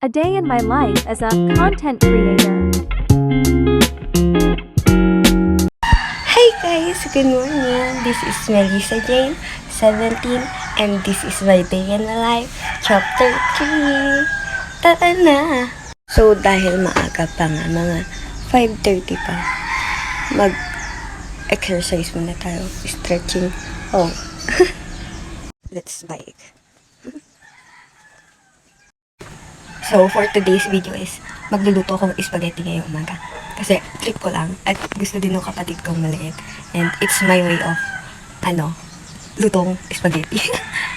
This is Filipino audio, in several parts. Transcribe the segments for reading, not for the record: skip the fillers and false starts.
A day in my life as a content creator. Hi guys! Good morning! This is Melissa Jane, 17, and this is my day in my life, chapter 3. Tara na! So, dahil maaga pa nga, mga 5:30 pa, mag-exercise muna tayo. Stretching. Oh. Let's bike. So, for today's video is, magluluto akong spaghetti ngayong umaga. Kasi, trip ko lang. At gusto din ng kapatid kong maliit. And it's my way of, lutong spaghetti.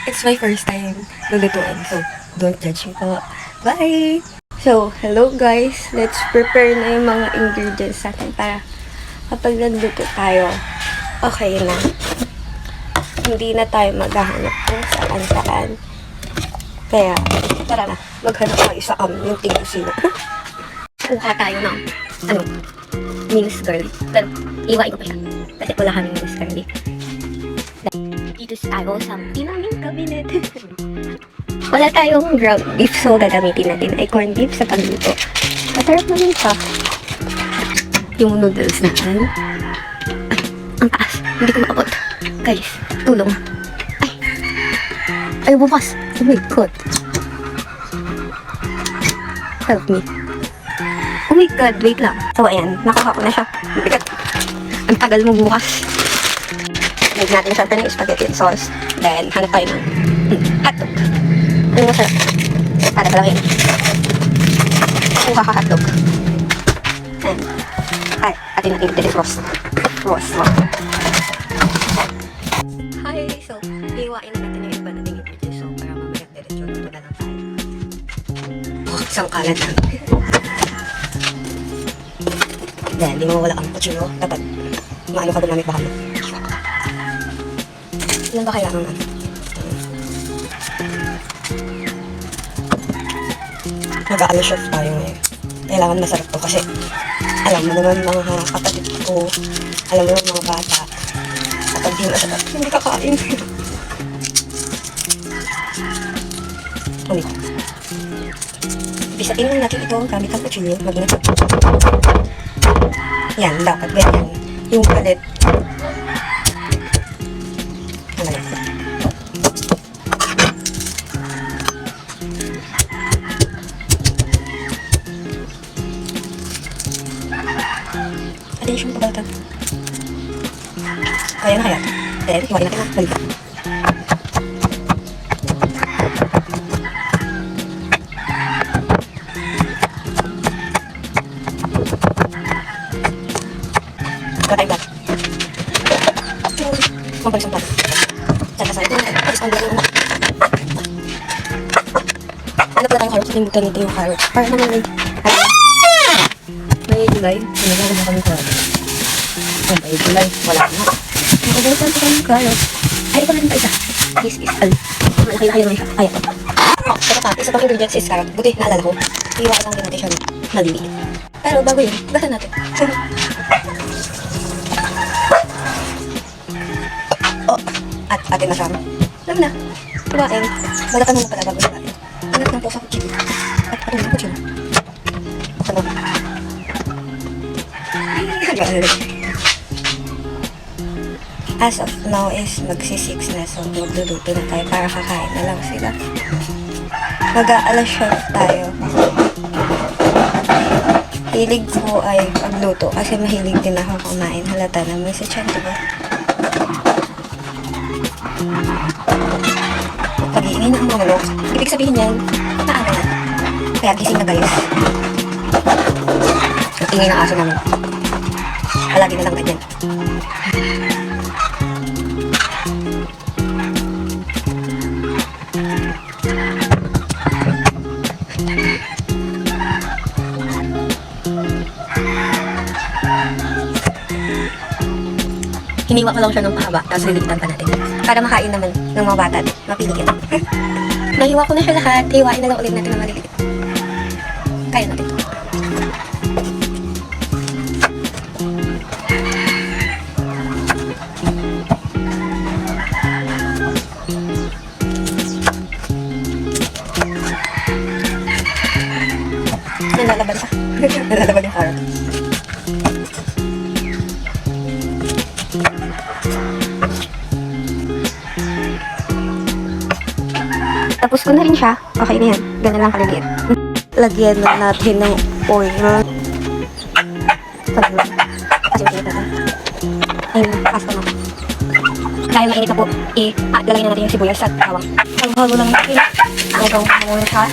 It's my first time lulutuin. So, don't judge me po. Bye! So, hello guys. Let's prepare na yung mga ingredients natin para kapag nagluto tayo, okay na. Hindi na tayo maghahanap kung saan-saan. Kaya, tara na. Maghanap tayo sa yung tingusina. Kuha tayo ng, minis girly. Pero, iwain ko pa yan. Kasi wala kami minis girly. Dito tayo sa pinaming cabinet. Wala tayong ground beef, so gagamitin natin ay corned beef sa pagluto. Masarap naman siya. Yung noodles natin. Ang taas. Hindi ko maabot. Guys, tulong. Ay, bukas. Oh my God. Help me. Oh my God, wait lang. So, ayan. Nakuha ko na siya. Bigat. Ang tagal mo bukas. Lagyan natin syempre ng spaghetti and sauce. Then, hanap tayo ng hotdog. Ano masarap? Para dalawin. Kuha ka hotdog. And, atin natin defrost. Defrost. Hi! So, iwain na natin yung iba natin ingredients. So, para mamaya diretso luto na lang tayo. Isang kalat lang. Then, di mawala ang kutsino. Dapat, maano ka gumamit baka mo. Ilan ba kailangan mag-aano chef tayo ngayon. Kailangan masarap to kasi alam mo naman mga kapatid ko, alam mo naman mga bata, kapag di masarap, hindi kakain. Ulit. Bisatin lang natin ito gamit ang kutsilyo. Mag-ingat. Yan, dapat ganyan. Yung palit. Ang galit. Attention po bata. Kaya na kaya. Then, iwain natin na. Balik. Patay ba? Magbalik sa plato. Saka sa ito. Ang dali mo. Ano pala tayong carrots? Limbutan nito yung carrots. Para naman may July. Sinagawa na kami carrots. May July. Wala na. Nakabutan ko kami carrots. Ay, ito na rin pa isa. This is malaki-laki naman siya. Ayan. Ito pa. Isa pang ingredients is carrot. Buti, naalala ko. Iwakan lang din natin siya maliliit. Pero bago yun, basan natin. At atin na siya. Alam na. Iwain. Balatan mo na pala bago iwain. Anak na po sa kutsino. At pato na kutsino. Ano? As of now is magsi-6 na. So magluluto na tayo para kakain na lang sila. Mag-aalas tayo. Hilig ko ay pagluto kasi mahilig din ako kumain. Halata naman sa tiyan, diba? Pag-iingay na ang mga manok, ibig sabihin yan, naano na. Kaya gising na guys. Ang ingay ng aso namin. Palagi na lang ganyan. Hiniwa ko lang siya ng pahaba, tapos lilitan pa natin. Para makain naman ng mga bata, mapilikin. Nahiwa ko na siya lahat, hiwain na lang ulit natin ng maliliit. Kaya natin ito. nalalaban pa. Nalalaban yung carrot. Tapos ko na rin siya. Okay na yan. Ganun lang kaliit. Lagyan na natin ng oil. Kasi ulit natin. Ayun, pasta na. Dahil mainit na po, lalagyan na natin yung sibuyas at bawang. Halo-halo lang natin. Hanggang muna siya.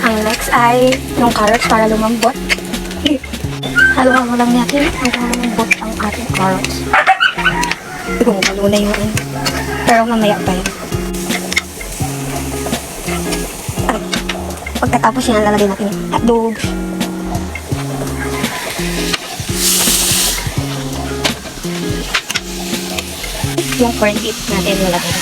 Ang next ay yung carrots para lumambot. Halo-halo lang natin hanggang lumambot ang ating carrots. Halo na yun. Pero mamaya pa yun. Pagkatapos yan, lalagay natin yung hotdogs. Yung corned beef natin lalagay.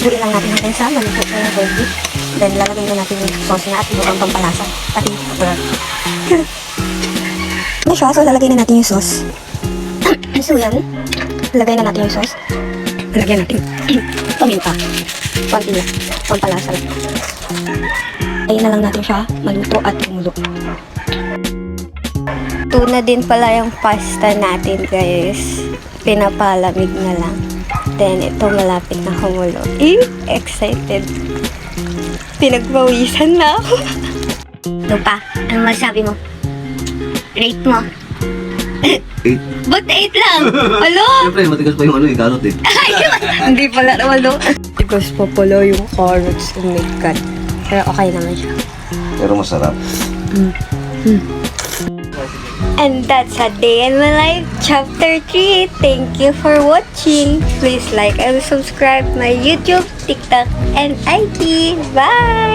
Buin lang natin natin sa maluto na yung corned beef. Then lalagay na natin yung sauce niya at yung ibang pampalasa. Pati pepper. Ano siya? So lalagay na natin yung sauce. So yan. Lalagay na natin yung sauce. Lalagyan natin. Paminta. Konti lang. Pampalasa lang. Ayun na lang natin siya. Maluto at tumulo. Tuna din pala yung pasta natin, guys. Pinapalamig na lang. Then, ito malapit na kumulo. Excited. Pinagpawisan na ako. Lupa, ano masabi mo? Rate mo? 8. Ba't 8 lang? Alo? Siyempre, matigas pa yung ano, yung carrot eh. Hindi pala naman, no? Tigas pa pala yung carrots kung may cut. Pero okay naman siya. Pero masarap. And that's a day in my life, chapter 3. Thank you for watching. Please like and subscribe my YouTube, TikTok, and IG. Bye!